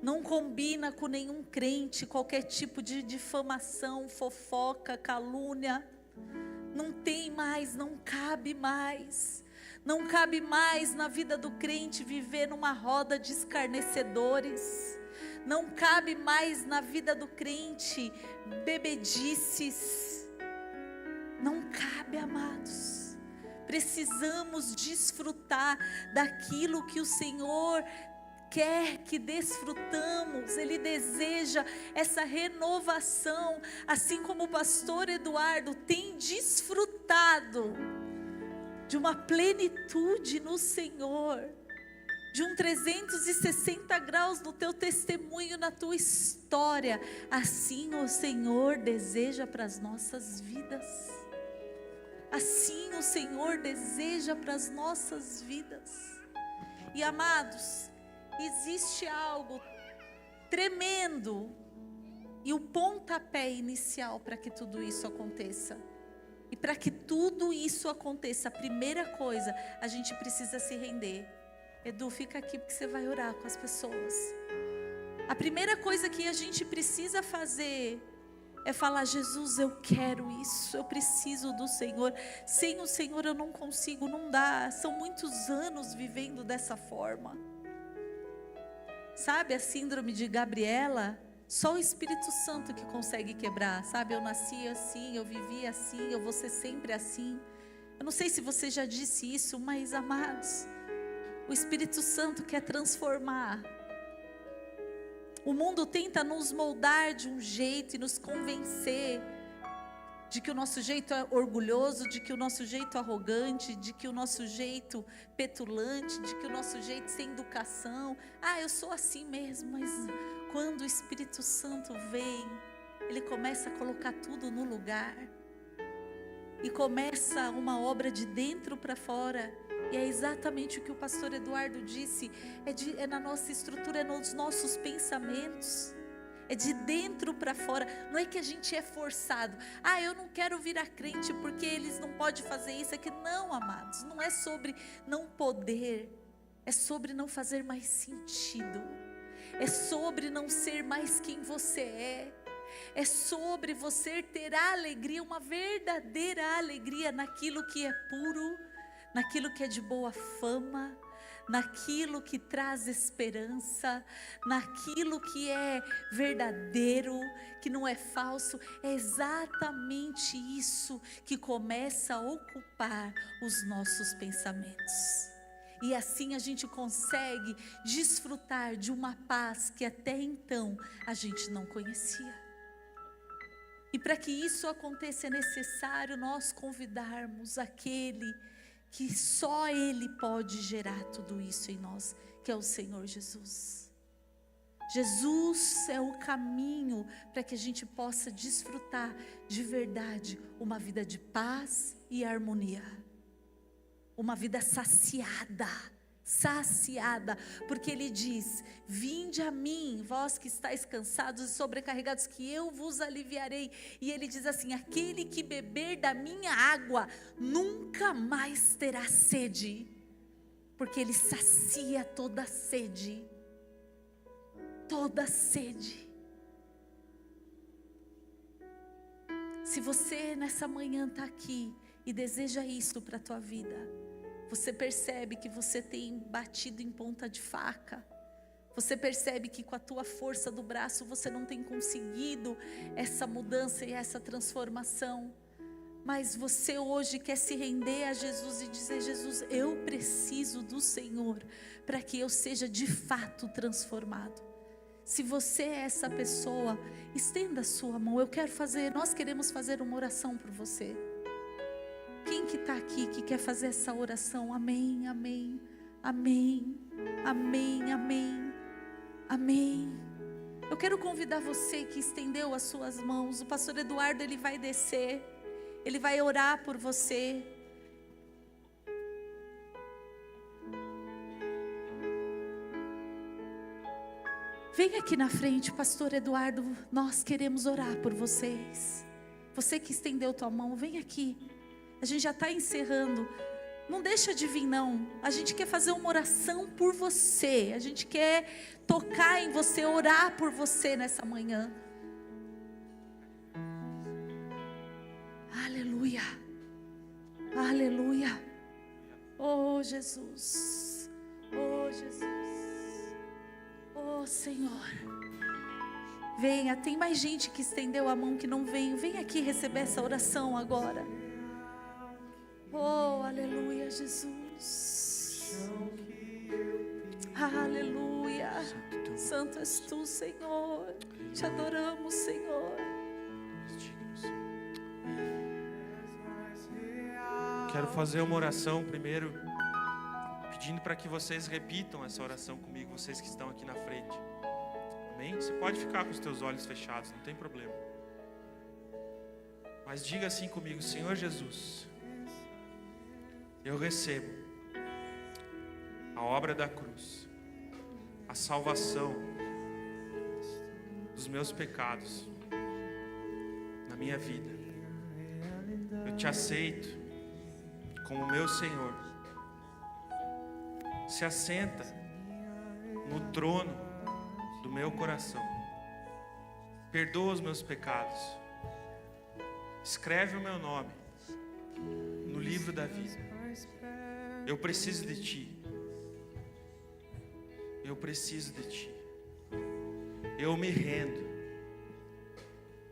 Não combina com nenhum crente qualquer tipo de difamação, fofoca, calúnia. Não tem mais, não cabe mais. Não cabe mais na vida do crente viver numa roda de escarnecedores. Não cabe mais na vida do crente bebedices. Não cabe, amados. Precisamos desfrutar daquilo que o Senhor quer que desfrutamos. Ele deseja essa renovação, assim como o pastor Eduardo tem desfrutado de uma plenitude no Senhor, de um 360 graus no teu testemunho, na tua história. Assim o Senhor deseja para as nossas vidas. Assim o Senhor deseja para as nossas vidas. E amados, existe algo tremendo e o pontapé inicial para que tudo isso aconteça. E para que tudo isso aconteça, a primeira coisa, a gente precisa se render. Edu, fica aqui porque você vai orar com as pessoas. A primeira coisa que a gente precisa fazer é falar: Jesus, eu quero isso, eu preciso do Senhor. Sem o Senhor eu não consigo, não dá. São muitos anos vivendo dessa forma. Sabe a síndrome de Gabriela? Só o Espírito Santo que consegue quebrar. Sabe, eu nasci assim, eu vivi assim, eu vou ser sempre assim. Eu não sei se você já disse isso, mas amados, o Espírito Santo quer transformar. O mundo tenta nos moldar de um jeito e nos convencer de que o nosso jeito é orgulhoso, de que o nosso jeito é arrogante, de que o nosso jeito petulante, de que o nosso jeito sem educação. Eu sou assim mesmo. Mas quando o Espírito Santo vem, Ele começa a colocar tudo no lugar. E começa uma obra de dentro para fora. E é exatamente o que o pastor Eduardo disse, é na nossa estrutura, é nos nossos pensamentos, é de dentro para fora. Não é que a gente é forçado, eu não quero virar crente porque eles não podem fazer isso, não, amados, não é sobre não poder, é sobre não fazer mais sentido, é sobre não ser mais quem você é sobre você ter a alegria, uma verdadeira alegria naquilo que é puro, naquilo que é de boa fama, naquilo que traz esperança, naquilo que é verdadeiro, que não é falso. É exatamente isso que começa a ocupar os nossos pensamentos. E assim a gente consegue desfrutar de uma paz que até então a gente não conhecia. E para que isso aconteça é necessário nós convidarmos aquele que só Ele pode gerar tudo isso em nós, que é o Senhor Jesus. Jesus é o caminho para que a gente possa desfrutar de verdade uma vida de paz e harmonia. Uma vida saciada, porque Ele diz: vinde a mim, vós que estáis cansados e sobrecarregados, que eu vos aliviarei. E Ele diz assim: aquele que beber da minha água nunca mais terá sede, porque Ele sacia toda sede, toda sede. Se você nessa manhã está aqui e deseja isso para a tua vida, você percebe que você tem batido em ponta de faca. Você percebe que com a tua força do braço você não tem conseguido essa mudança e essa transformação. Mas você hoje quer se render a Jesus e dizer: Jesus, eu preciso do Senhor para que eu seja de fato transformado. Se você é essa pessoa, estenda a sua mão. Nós queremos fazer uma oração por você. Quem que está aqui que quer fazer essa oração? Amém, amém, amém, amém, amém, amém. Eu quero convidar você que estendeu as suas mãos. O pastor Eduardo, ele vai descer. Ele vai orar por você. Vem aqui na frente, pastor Eduardo. Nós queremos orar por vocês. Você que estendeu tua mão, vem aqui. A gente já está encerrando. Não deixa de vir não. A gente quer fazer uma oração por você. A gente quer tocar em você, orar por você nessa manhã. Aleluia. Aleluia. Oh Jesus. Oh Jesus. Oh Senhor. Venha, tem mais gente que estendeu a mão que não veio. Vem aqui receber essa oração agora. Oh, aleluia, Jesus. Aleluia. Santo és tu, Senhor. Te adoramos, Senhor. Quero fazer uma oração primeiro, pedindo para que vocês repitam essa oração comigo, vocês que estão aqui na frente. Amém? Você pode ficar com os teus olhos fechados, não tem problema. Mas diga assim comigo: Senhor Jesus, eu recebo a obra da cruz, a salvação dos meus pecados na minha vida. Eu te aceito como meu Senhor. Se assenta no trono do meu coração. Perdoa os meus pecados. Escreve o meu nome no livro da vida. Eu preciso de Ti. Eu preciso de Ti. Eu me rendo.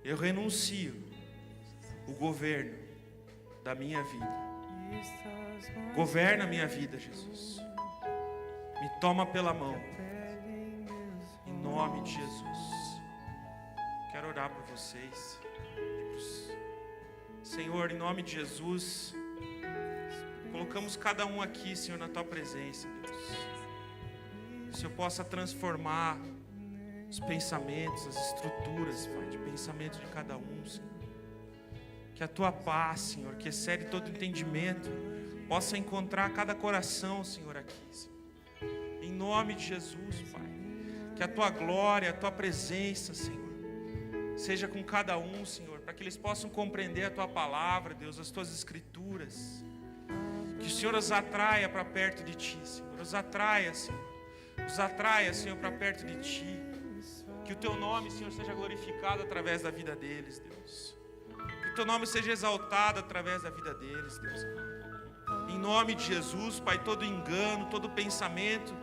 Eu renuncio o governo da minha vida. Governa a minha vida, Jesus. Me toma pela mão. Em nome de Jesus. Quero orar por vocês. Senhor, em nome de Jesus, colocamos cada um aqui, Senhor, na Tua presença, Deus. Que o Senhor possa transformar os pensamentos, as estruturas, Pai, de pensamento de cada um, Senhor. Que a Tua paz, Senhor, que excede todo entendimento, possa encontrar cada coração, Senhor, aqui, Senhor. Em nome de Jesus, Pai. Que a Tua glória, a Tua presença, Senhor, seja com cada um, Senhor, para que eles possam compreender a Tua palavra, Deus, as Tuas escrituras. Que o Senhor os atraia para perto de Ti, Senhor. Os atraia, Senhor. Os atraia, Senhor, para perto de Ti. Que o Teu nome, Senhor, seja glorificado através da vida deles, Deus. Que o Teu nome seja exaltado através da vida deles, Deus. Em nome de Jesus, Pai, todo engano, todo pensamento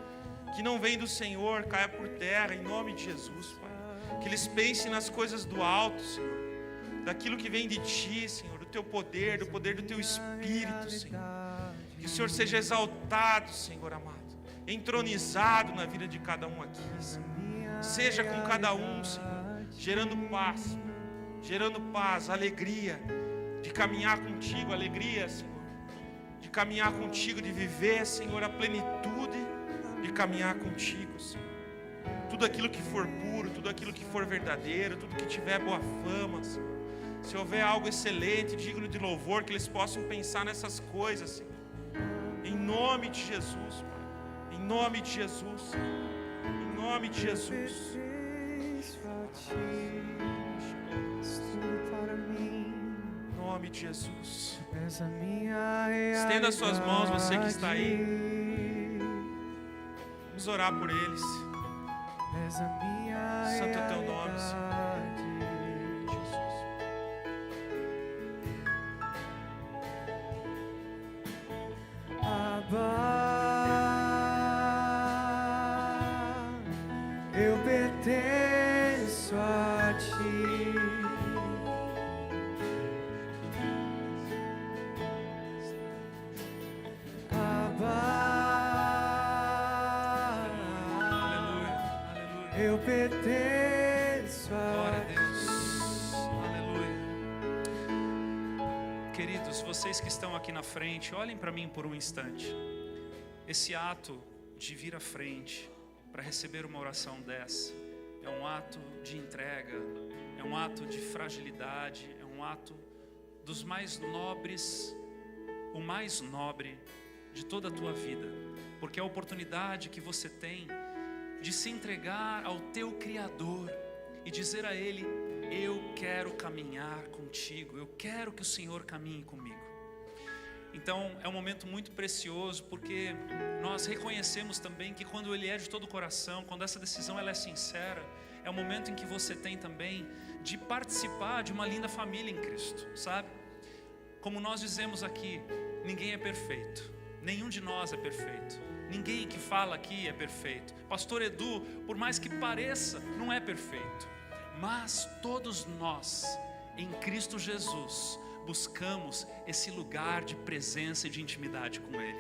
que não vem do Senhor, caia por terra, em nome de Jesus, Pai. Que eles pensem nas coisas do alto, Senhor. Daquilo que vem de Ti, Senhor, do Teu poder, do poder do Teu Espírito, Senhor. Que o Senhor seja exaltado, Senhor amado, entronizado na vida de cada um aqui, Senhor. Seja com cada um, Senhor, gerando paz, alegria de caminhar contigo, alegria, Senhor, de caminhar contigo, de viver, Senhor, a plenitude de caminhar contigo, Senhor. Tudo aquilo que for puro, tudo aquilo que for verdadeiro, tudo que tiver boa fama, Senhor. Se houver algo excelente, digno de louvor, que eles possam pensar nessas coisas, Senhor. Em nome de Jesus, Pai. Em nome de Jesus, Senhor. Em nome de Jesus. Em nome de Jesus. Estenda as suas mãos, você que está aí. Vamos orar por eles. Santo é o Teu nome, Senhor. Eu pertenço a Ti. eu pertenço Glória a a Deus. Aleluia. Queridos, vocês que estão aqui na frente, olhem para mim por um instante. Esse ato de vir à frente para receber uma oração dessa é um ato de entrega, é um ato de fragilidade, é um ato dos mais nobres, o mais nobre de toda a tua vida, porque é a oportunidade que você tem de se entregar ao teu Criador e dizer a Ele: eu quero caminhar contigo, eu quero que o Senhor caminhe comigo. Então é um momento muito precioso, porque nós reconhecemos também que quando Ele é de todo o coração, quando essa decisão ela é sincera, é o momento em que você tem também de participar de uma linda família em Cristo, sabe? Como nós dizemos aqui, ninguém é perfeito, nenhum de nós é perfeito, ninguém que fala aqui é perfeito. Pastor Edu, por mais que pareça, não é perfeito, mas todos nós, em Cristo Jesus, buscamos esse lugar de presença e de intimidade com Ele.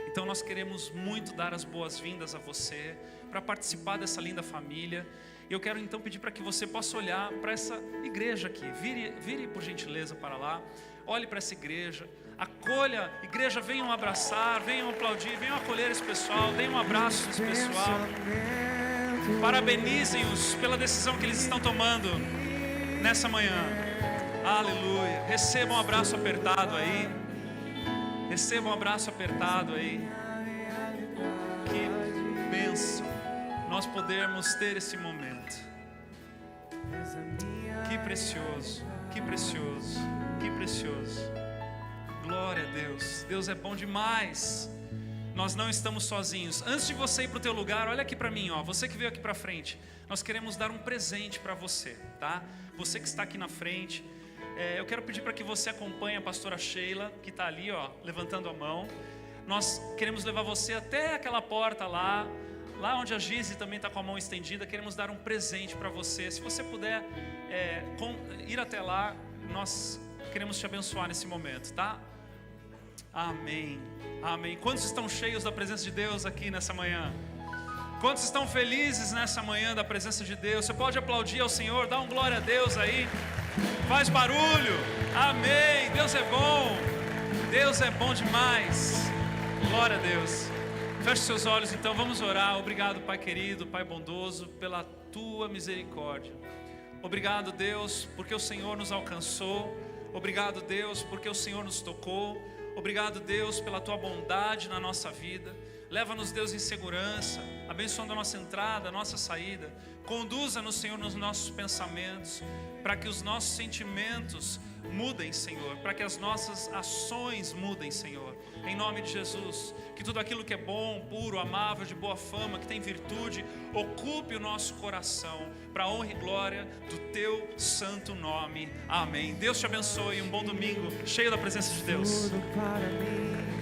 Então nós queremos muito dar as boas-vindas a você, para participar dessa linda família. Eu quero então pedir para que você possa olhar para essa igreja aqui, vire por gentileza para lá, olhe para essa igreja, acolha, igreja, venham abraçar, venham aplaudir, venham acolher esse pessoal, deem um abraço nesse pessoal, parabenizem-os pela decisão que eles estão tomando nessa manhã. Aleluia. Recebam um abraço apertado aí, recebam um abraço apertado aí. Que bênção nós podermos ter esse momento. Que precioso, que precioso, que precioso. Glória a Deus, Deus é bom demais. Nós não estamos sozinhos. Antes de você ir para o teu lugar, olha aqui para mim, ó. Você que veio aqui para frente, nós queremos dar um presente para você, tá? Você que está aqui na frente, eu quero pedir para que você acompanhe a pastora Sheila, que está ali, ó, levantando a mão. Nós queremos levar você até aquela porta lá onde a Gize também está com a mão estendida. Queremos dar um presente para você. Se você puder ir até lá, nós queremos te abençoar nesse momento, tá? Amém, amém. Quantos estão cheios da presença de Deus aqui nessa manhã? Quantos estão felizes nessa manhã da presença de Deus? Você pode aplaudir ao Senhor, dá um glória a Deus aí, faz barulho. Amém, Deus é bom, Deus é bom demais. Glória a Deus. Feche seus olhos então, vamos orar. Obrigado, Pai querido, Pai bondoso, pela Tua misericórdia. Obrigado, Deus, porque o Senhor nos alcançou. Obrigado, Deus, porque o Senhor nos tocou. Obrigado, Deus, pela Tua bondade na nossa vida. Leva-nos, Deus, em segurança, abençoando a nossa entrada, a nossa saída. Conduza-nos, Senhor, nos nossos pensamentos, para que os nossos sentimentos mudem, Senhor, para que as nossas ações mudem, Senhor. Em nome de Jesus, que tudo aquilo que é bom, puro, amável, de boa fama, que tem virtude, ocupe o nosso coração, para a honra e glória do Teu santo nome. Amém. Deus te abençoe, um bom domingo, cheio da presença de Deus. Tudo para mim.